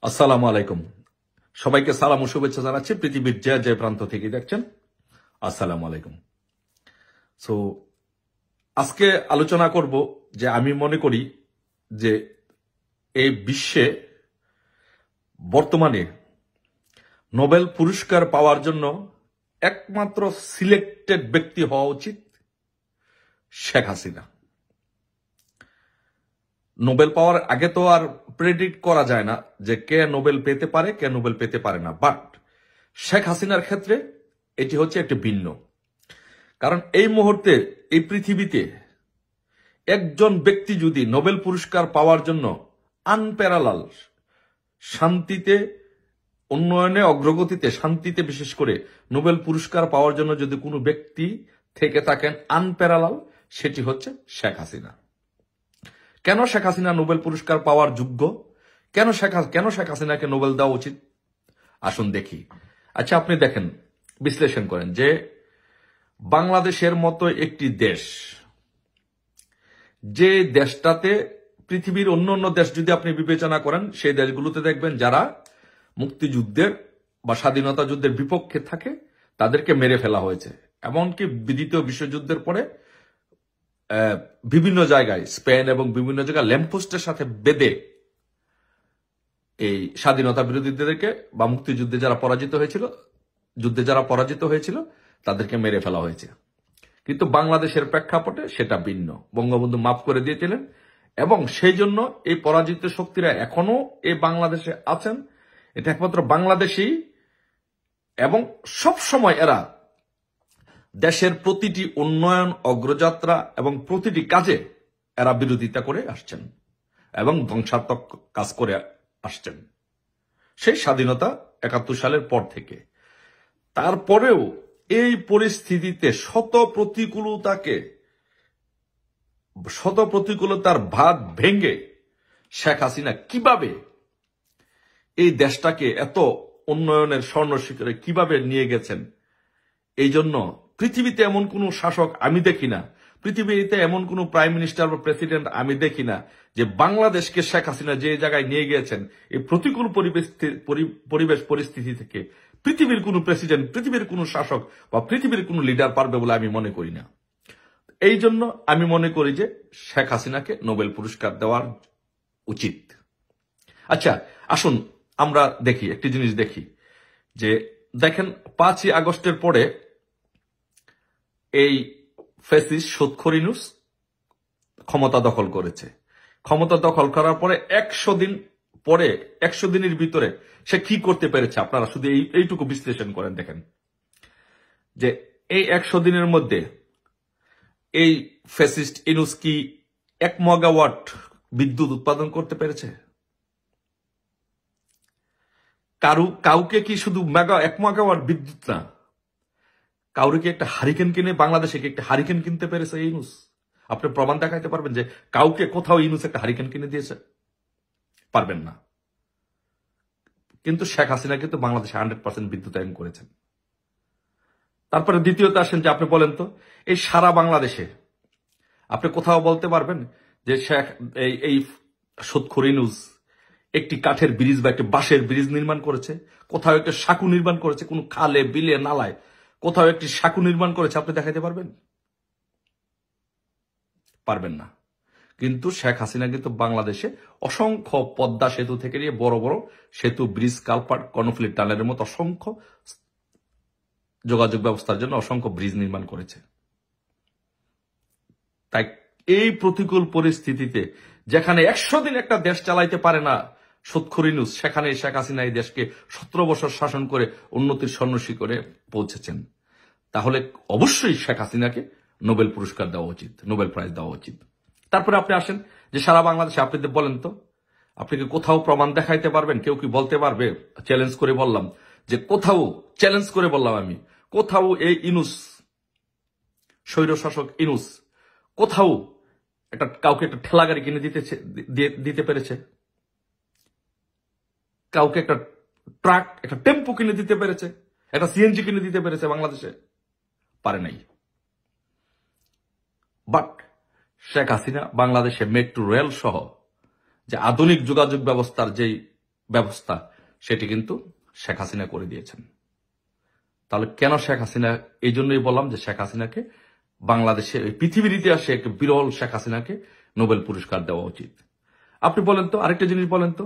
আসসালামু আলাইকুম। সবাইকে সালাম ও শুভেচ্ছা জানাচ্ছি পৃথিবীর যে যে প্রান্ত থেকে দেখছেন। আসসালামু আলাইকুম। সো আজকে আলোচনা করব যে আমি মনে করি যে এই বিশ্বে বর্তমানে নোবেল পুরস্কার পাওয়ার জন্য একমাত্র সিলেক্টেড ব্যক্তি হওয়া উচিত শেখ হাসিনা। নোবেল পাওয়ার আগে তো আর প্রেডিক্ট করা যায় না যে কে নোবেল পেতে পারে কে নোবেল পেতে পারে না, বাট শেখ হাসিনার ক্ষেত্রে এটি হচ্ছে একটি ভিন্ন। কারণ এই মুহূর্তে এই পৃথিবীতে একজন ব্যক্তি যদি নোবেল পুরস্কার পাওয়ার জন্য আনপ্যারালাল শান্তিতে, উন্নয়নে, অগ্রগতিতে, শান্তিতে বিশেষ করে নোবেল পুরস্কার পাওয়ার জন্য যদি কোনো ব্যক্তি থেকে থাকেন আনপ্যারালাল, সেটি হচ্ছে শেখ হাসিনা। কেন শেখ হাসিনা নোবেল পুরস্কার পাওয়ার যোগ্য? কেন শেখ হাসিনাকে নোবেল দেওয়া উচিত? আসুন দেখি। আচ্ছা, আপনি দেখেন, বিশ্লেষণ করেন যে বাংলাদেশের মতো একটি দেশ, যে দেশটাতে পৃথিবীর অন্য অন্য দেশ যদি আপনি বিবেচনা করেন, সেই দেশগুলোতে দেখবেন যারা মুক্তিযুদ্ধের বা স্বাধীনতা যুদ্ধের বিপক্ষে থাকে তাদেরকে মেরে ফেলা হয়েছে। এমনকি দ্বিতীয় বিশ্বযুদ্ধের পরে বিভিন্ন জায়গায়, স্পেন এবং বিভিন্ন জায়গায় ল্যাম্পপোস্টের সাথে বেঁধে এই স্বাধীনতা বিরোধীদেরকে বা মুক্তিযুদ্ধে যারা পরাজিত হয়েছিল তাদেরকে মেরে ফেলা হয়েছে। কিন্তু বাংলাদেশের প্রেক্ষাপটে সেটা ভিন্ন। বঙ্গবন্ধু মাফ করে দিয়েছিলেন এবং সেই জন্য এই পরাজিত শক্তিরা এখনো এই বাংলাদেশে আছেন। এটা একমাত্র বাংলাদেশী, এবং সব সময় এরা দেশের প্রতিটি উন্নয়ন, অগ্রযাত্রা এবং প্রতিটি কাজে এরা বিরোধিতা করে আসছেন এবং ধ্বংসাত্মক কাজ করে আসছেন সেই স্বাধীনতা ৭১ সালের পর থেকে। তারপরেও এই পরিস্থিতিতে শত প্রতিকূলতার ভাত ভেঙে শেখ হাসিনা কিভাবে এই দেশটাকে এত উন্নয়নের স্বর্ণ শিখরে কিভাবে নিয়ে গেছেন, এই জন্য পৃথিবীতে এমন কোন শাসক আমি দেখি না, পৃথিবীতে এমন কোন প্রাইম মিনিস্টার বা প্রেসিডেন্ট আমি দেখি না যে বাংলাদেশকে শেখ হাসিনা যে জায়গায় নিয়ে গিয়েছেন এই প্রতিকূল পরিবেশ পরিস্থিতি থেকে পৃথিবীর কোন প্রেসিডেন্ট, পৃথিবীর কোন শাসক বা পৃথিবীর কোন লিডার পারবে বলে আমি মনে করি না। এই জন্য আমি মনে করি যে শেখ হাসিনাকে নোবেল পুরস্কার দেওয়ার উচিত। আচ্ছা, আসুন আমরা দেখি, একটি জিনিস দেখি যে দেখেন ৫ই আগস্টের পরে এই ফ্যাসিস্ট সুৎখোর ইউনূস ক্ষমতা দখল করেছে। ক্ষমতা দখল করার পরে ১০০ দিনের ভিতরে সে কি করতে পেরেছে আপনারা শুধু এইটুকু বিশ্লেষণ করেন। দেখেন যে এই ১০০ দিনের মধ্যে এই ফ্যাসিস্ট ইউনূস কি ১ মেগাওয়াট বিদ্যুৎ উৎপাদন করতে পেরেছে? কাউকে কি শুধু ১ মেগাওয়াট বিদ্যুৎ না, কাউরে কি একটা হারিকেন কিনে, বাংলাদেশে কি একটা হারিকেন কিনতে পেরেছে ইউনূস? আপনি প্রমাণ দেখাইতে পারবেন যে কাউকে কোথাও ইউনূস একটা হারিকেন কিনে দিয়েছে? পারবেন না। কিন্তু শেখ হাসিনা কিন্তু বাংলাদেশে ১০০% বিদ্যুতায়ন করেছেন। তারপরে দ্বিতীয়ত আসেন যে আপনি বলেন তো এই সারা বাংলাদেশে আপনি কোথাও বলতে পারবেন যে এই সুৎখোর ইউনূস একটি কাঠের ব্রিজ বা একটি বাঁশের ব্রিজ নির্মাণ করেছে? কোথাও একটা সাঁকু নির্মাণ করেছে? কোন খালে, বিলে, নালায় কোথাও একটি সাঁকু নির্মাণ করেছে? আপনি দেখাইতে পারবেন? পারবেন না। কিন্তু শেখ হাসিনা কিন্তু বাংলাদেশে অসংখ্য পদ্মা সেতু থেকে নিয়ে বড় বড় সেতু, ব্রিজ, কালপাট, কর্ণফুলী টানেলের মতো অসংখ্য যোগাযোগ ব্যবস্থার জন্য অসংখ্য ব্রিজ নির্মাণ করেছে। তাই এই প্রতিকূল পরিস্থিতিতে যেখানে ১০০ দিন একটা দেশ চালাইতে পারে না সুৎখোর ইউনূস, সেখানে শেখ হাসিনা এই দেশকে ১৭ বছর শাসন করে উন্নতির স্বর্ণ শিখরে পৌঁছেছেন। তাহলে অবশ্যই শেখ হাসিনাকে নোবেল পুরস্কার দেওয়া উচিত, নোবেল প্রাইজ দেওয়া উচিত। তারপরে আপনি আসেন যে সারা বাংলাদেশে আপনি বলেন তো, আপনি কি কোথাও প্রমাণ দেখাইতে পারবেন? কেউ কি বলতে পারবে? চ্যালেঞ্জ করে বললাম যে আমি কোথাও এই ইউনূস, স্বৈরশাসক ইউনূস কোথাও কাউকে একটা ঠেলা গাড়ি কিনে দিতে পেরেছে? কাউকে একটা ট্রাক, একটা টেম্পো কিনে দিতে পেরেছে? একটা সিএনজি কিনে দিতে পেরেছে বাংলাদেশে? পারে নাই। বাট শেখ হাসিনা বাংলাদেশে মেট্রো রেল সহ যে আধুনিক যোগাযোগ ব্যবস্থার যেই ব্যবস্থা সেটি কিন্তু শেখ হাসিনা করে দিয়েছেন। তাহলে কেন শেখ হাসিনা, এই জন্যই বললাম যে শেখ হাসিনাকে বাংলাদেশে পৃথিবীর ইতিহাসে একটা বিরল শেখ হাসিনাকে নোবেল পুরস্কার দেওয়া উচিত। আপনি বলেন তো, আরেকটা জিনিস বলেন তো,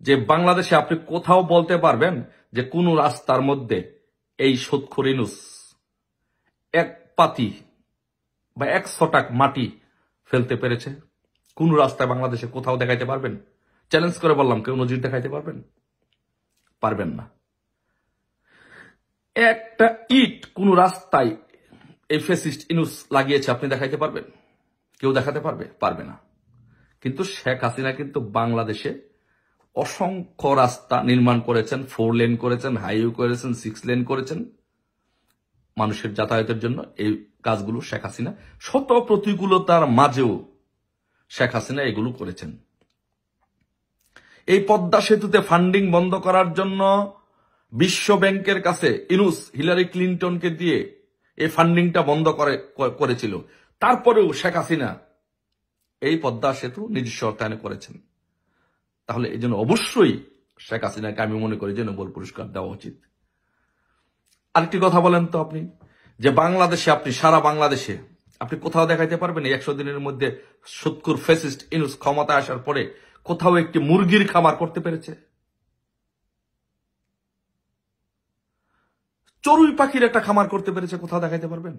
যে বাংলাদেশে আপনি কোথাও বলতে পারবেন যে কোন রাস্তার মধ্যে এই সুদখোর ইউনূস এক পাতি বা 100 টাক মাটি ফেলতে পেরেছে? কোন রাস্তায় বাংলাদেশে কোথাও দেখাইতে পারবেন? চ্যালেঞ্জ করে বললাম, কেউ নজির দেখাইতে পারবেন? পারবেন না। একটা ইট কোন রাস্তায় এই ফ্যাসিস্ট ইউনূস লাগিয়েছে আপনি দেখাইতে পারবেন? কেউ দেখাতে পারবে? পারবে না। কিন্তু শেখ হাসিনা কিন্তু বাংলাদেশে অসংখ্য রাস্তা নির্মাণ করেছেন, 4 লেন করেছেন, হাইওয়ে করেছেন, 6 লেন করেছেন মানুষের যাতায়াতের জন্য। এই কাজগুলো শেখ হাসিনা শত প্রতিকূলতার মাঝেও শেখ হাসিনা এগুলো করেছেন। এই পদ্মা সেতুতে ফান্ডিং বন্ধ করার জন্য বিশ্ব ব্যাংকের কাছে ইউনূস হিলারি ক্লিনটনকে দিয়ে এই ফান্ডিংটা বন্ধ করেছিল। তারপরেও শেখ হাসিনা এই পদ্মা সেতু নিজস্ব অর্থায়নে করেছেন। তাহলে এই জন্য অবশ্যই শেখ হাসিনাকে আমি মনে করি যে নোবেল পুরস্কার দেওয়া উচিত। আরেকটি কথা বলেন তো আপনি, যে বাংলাদেশে আপনি সারা বাংলাদেশে আপনি কোথাও দেখাইতে পারবেন এই 100 দিনের মধ্যে সুদখোর ফ্যাসিস্ট ইউনূস ক্ষমতা আসার পরে কোথাও একটি মুরগির খামার করতে পেরেছে? চড়ুই পাখির একটা খামার করতে পেরেছে? কোথাও দেখাইতে পারবেন?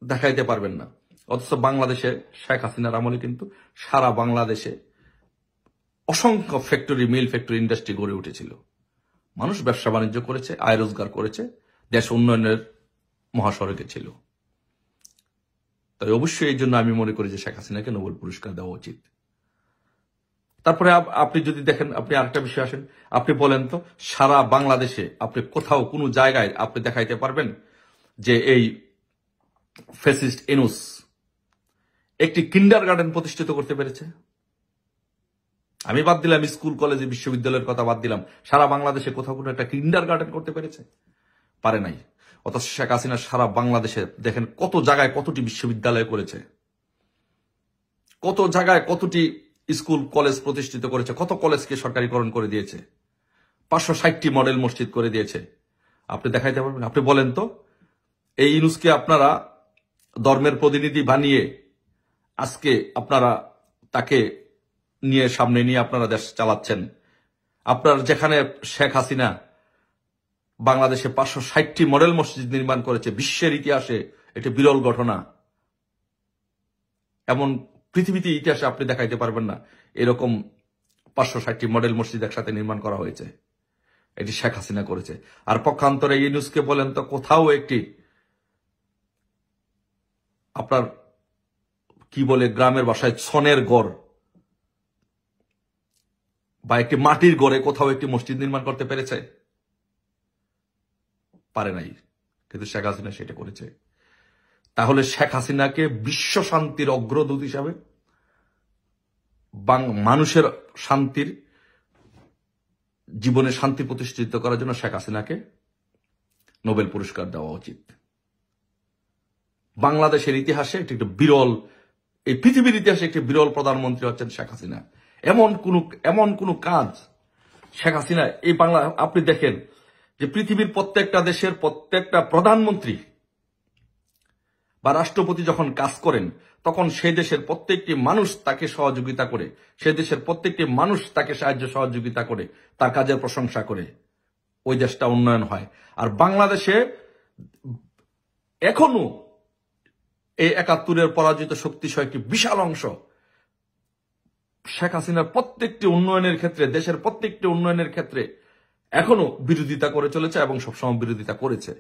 দেখাইতে পারবেন না। অথচ বাংলাদেশে শেখ হাসিনার আমলে কিন্তু সারা বাংলাদেশে অসংখ্য ফ্যাক্টরি, মিল ফ্যাক্টরি, ইন্ডাস্ট্রি গড়ে উঠেছিল। মানুষ ব্যবসা বাণিজ্য করেছে, আয় রোজগার করেছে, দেশ উন্নয়নের মহাসড়কে ছিল। তাই অবশ্যই এই জন্য আমি মনে করি যে শেখ হাসিনাকে নোবেল পুরস্কার দেওয়া উচিত। তারপরে আপনি যদি দেখেন, আপনি আরেকটা বিষয় আসেন, আপনি বলেন তো সারা বাংলাদেশে আপনি কোথাও কোনো জায়গায় আপনি দেখাইতে পারবেন যে এই ফ্যাসিস্ট ইউনূস একটি কিন্ডারগার্টেন প্রতিষ্ঠিত করতে পেরেছে? আমি বাদ দিলাম স্কুল, কলেজে, বিশ্ববিদ্যালয়ের কথা বাদ দিলাম, সারা বাংলাদেশে কোথাও কোনো একটা কিন্ডারগার্টেন করতে পেরেছে? পারে নাই। অথচ শেখ হাসিনা সারা বাংলাদেশে দেখেন কত জায়গায় কতটি বিশ্ববিদ্যালয় করেছে, কত জায়গায় কতটি স্কুল কলেজ প্রতিষ্ঠিত করেছে, কত কলেজকে সরকারিকরণ করে দিয়েছে, 560টি মডেল মসজিদ করে দিয়েছে। আপনি দেখাইতে পারবেন? আপনি বলেন তো, এই ইউনূসকে আপনারা ধর্মের প্রতিনিধি বানিয়ে আজকে আপনারা তাকে নিয়ে সামনে নিয়ে আপনারা দেশ চালাচ্ছেন। আপনার যেখানে শেখ হাসিনা বাংলাদেশে 560টি মডেল মসজিদ নির্মাণ করেছে, বিশ্বের ইতিহাসে এটি বিরল ঘটনা। এমন পৃথিবীতে ইতিহাসে আপনি দেখাইতে পারবেন না এরকম 560টি মডেল মসজিদ একসাথে নির্মাণ করা হয়েছে। এটি শেখ হাসিনা করেছে। আর পক্ষান্তরে ইউনূসকে বলেন তো কোথাও একটি আপনার কি বলে গ্রামের ভাষায় ছনের গড় বা একটি মাটির গড়ে কোথাও একটি মসজিদ নির্মাণ করতে পেরেছে? পারে নাই। কিন্তু শেখ হাসিনা সেটা করেছে। তাহলে শেখ হাসিনাকে বিশ্ব শান্তির অগ্রদূত হিসাবে, মানুষের শান্তির, জীবনে শান্তি প্রতিষ্ঠিত করার জন্য শেখ হাসিনাকে নোবেল পুরস্কার দেওয়া উচিত। বাংলাদেশের ইতিহাসে একটি বিরল, এই পৃথিবীর ইতিহাসে একটি বিরল প্রধানমন্ত্রী হচ্ছেন শেখ হাসিনা। এমন কোন কাজ শেখ হাসিনা এই বাংলা, আপনি দেখেন যে পৃথিবীর প্রত্যেকটা দেশের প্রত্যেকটা প্রধানমন্ত্রী বা রাষ্ট্রপতি যখন কাজ করেন তখন সেই দেশের প্রত্যেকটি মানুষ তাকে সহযোগিতা করে, সেই দেশের প্রত্যেকটি মানুষ তাকে সাহায্য সহযোগিতা করে, তার কাজের প্রশংসা করে, ওই দেশটা উন্নয়ন হয়। আর বাংলাদেশে এখনো এই 71-এর পরাজিত শক্তিসহ একটি বিশাল অংশ শেখ হাসিনার প্রত্যেকটি উন্নয়নের ক্ষেত্রে, দেশের প্রত্যেকটি উন্নয়নের ক্ষেত্রে এখনো বিরোধিতা করে চলেছে এবং সবসময় বিরোধিতা করেছে।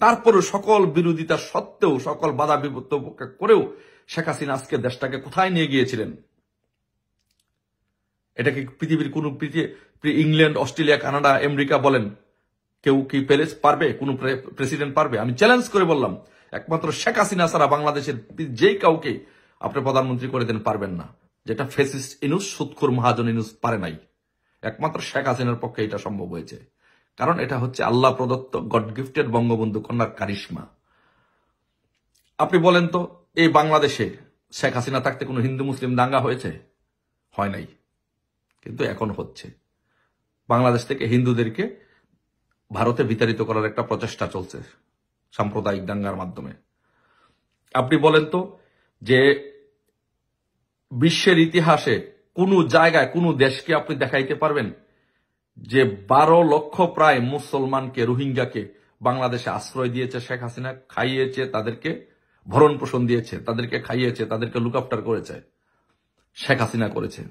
তারপরেও সকল বিরোধিতা সত্ত্বেও, সকল বাধা বিপত্তি উপেক্ষা করেও শেখ হাসিনা আজকে দেশটাকে কোথায় নিয়ে গিয়েছিলেন? এটাকে পৃথিবীর কোন ইংল্যান্ড, অস্ট্রেলিয়া, কানাডা, আমেরিকা বলেন কেউ কি পারবে? কোন প্রেসিডেন্ট পারবে? আমি চ্যালেঞ্জ করে বললাম, একমাত্র শেখ হাসিনা ছাড়া বাংলাদেশের যেই কাউকে আপনি প্রধানমন্ত্রী করে দেন পারবেন না। যেটা ফ্যাসিস্ট ইউনূস, সুদখোর মহাজন ইউনূস পারে নাই। একমাত্র শেখ হাসিনার পক্ষে এটা সম্ভব হয়েছে। কারণ এটা হচ্ছে আল্লাহ প্রদত্ত, গড গিফটেড বঙ্গবন্ধু কন্যার কারিশমা। আপনি বলেন তো, এই বাংলাদেশে শেখ হাসিনা থাকতে কোনো হিন্দু মুসলিম দাঙ্গা হয়েছে? হয় নাই। কিন্তু এখন হচ্ছে। বাংলাদেশ থেকে হিন্দুদেরকে ভারতে বিতাড়িত করার একটা প্রচেষ্টা চলছে সাম্প্রদায়িক দাঙ্গার মাধ্যমে। আপনি বলেন তো যে বিশ্বের ইতিহাসে কোন জায়গায় কোন দেশকে আপনি দেখাইতে পারবেন যে 12 লক্ষ প্রায় মুসলমানকে, রোহিঙ্গাকে বাংলাদেশে আশ্রয় দিয়েছে শেখ হাসিনা, খাইয়েছে, তাদেরকে ভরণ পোষণ দিয়েছে, তাদেরকে খাইয়েছে, তাদেরকে লুক আফটার করেছে, শেখ হাসিনা করেছে।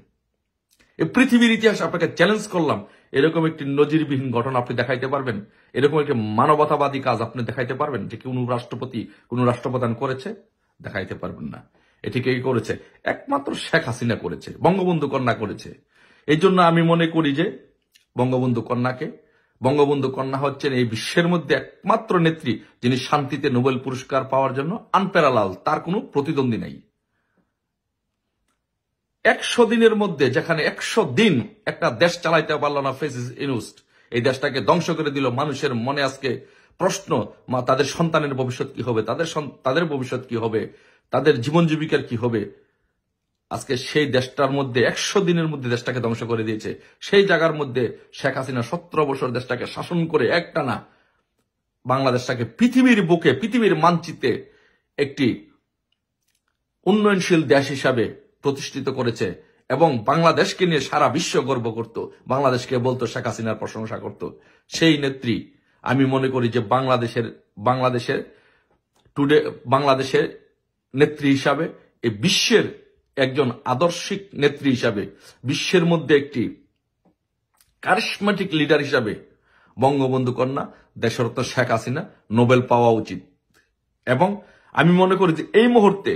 এই পৃথিবীর ইতিহাসে আপনাকে চ্যালেঞ্জ করলাম, এরকম একটি নজিরবিহীন ঘটনা আপনি দেখাইতে পারবেন? এরকম একটি মানবতাবাদী কাজ আপনি দেখাইতে পারবেন যে কোন রাষ্ট্রপতি, কোন রাষ্ট্রপ্রধান করেছে? দেখাইতে পারবেন না। এটি কে করেছে? একমাত্র শেখ হাসিনা করেছে, বঙ্গবন্ধু কন্যা করেছে। এই জন্য আমি মনে করি যে বঙ্গবন্ধু কন্যা হচ্ছেন এই বিশ্বের মধ্যে একমাত্র নেত্রী যিনি শান্তিতে নোবেল পুরস্কার পাওয়ার জন্য আনপ্যারালাল, তার কোনো প্রতিদ্বন্দ্বী নাই। 100 দিনের মধ্যে, যেখানে 100 দিন একটা দেশ চালাইতে পারল না ফেসিস ইউনুস্ট, এই দেশটাকে ধ্বংস করে দিল। মানুষের মনে আজকে প্রশ্ন, তাদের সন্তানের ভবিষ্যৎ কি হবে, তাদের ভবিষ্যৎ কি হবে, তাদের জীবন জীবিকার কি হবে। আজকে সেই দেশটার মধ্যে 100 দিনের মধ্যে দেশটাকে ধ্বংস করে দিয়েছে। সেই জায়গার মধ্যে শেখ হাসিনা 17 বছর দেশটাকে শাসন করে একটানা বাংলাদেশটাকে পৃথিবীর বুকে, পৃথিবীর মানচিত্রে একটি উন্নয়নশীল দেশ হিসাবে প্রতিষ্ঠিত করেছে এবং বাংলাদেশকে নিয়ে সারা বিশ্ব গর্ব করত, বাংলাদেশকে বলতো, শেখ হাসিনার প্রশংসা করত। সেই নেত্রী আমি মনে করি যে বাংলাদেশের নেত্রী হিসাবে, এই বিশ্বের একজন আদর্শিক নেত্রী হিসাবে, বিশ্বের মধ্যে একটি কারিশমেটিক লিডার হিসাবে বঙ্গবন্ধু কন্যা দেশরত্ন শেখ হাসিনা নোবেল পাওয়া উচিত। এবং আমি মনে করি যে এই মুহূর্তে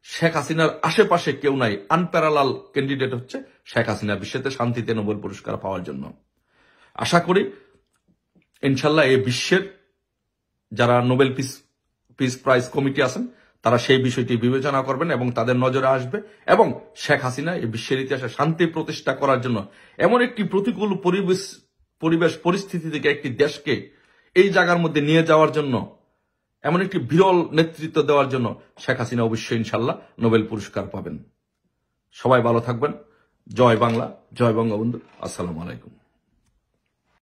শেখ হাসিনার আশেপাশে কেউ নাই, আনপ্যারালাল ক্যান্ডিডেট হচ্ছে শেখ হাসিনা বিশ্বতে শান্তিতে নোবেল পুরস্কার পাওয়ার জন্য। আশা করি ইনশাল্লাহ এই বিশ্বের যারা নোবেল পিস প্রাইজ কমিটি আছেন তারা সেই বিষয়টি বিবেচনা করবেন এবং তাদের নজরে আসবে এবং শেখ হাসিনা এই বিশ্বের ইতিহাসে শান্তি প্রতিষ্ঠা করার জন্য, এমন একটি প্রতিকূল পরিস্থিতি থেকে একটি দেশকে এই জায়গার মধ্যে নিয়ে যাওয়ার জন্য, এমন একটি বিরল নেতৃত্ব দেওয়ার জন্য শেখ হাসিনা অবশ্যই ইনশাল্লাহ নোবেল পুরস্কার পাবেন। সবাই ভালো থাকবেন। জয় বাংলা, জয় বঙ্গবন্ধু। আসসালামু আলাইকুম।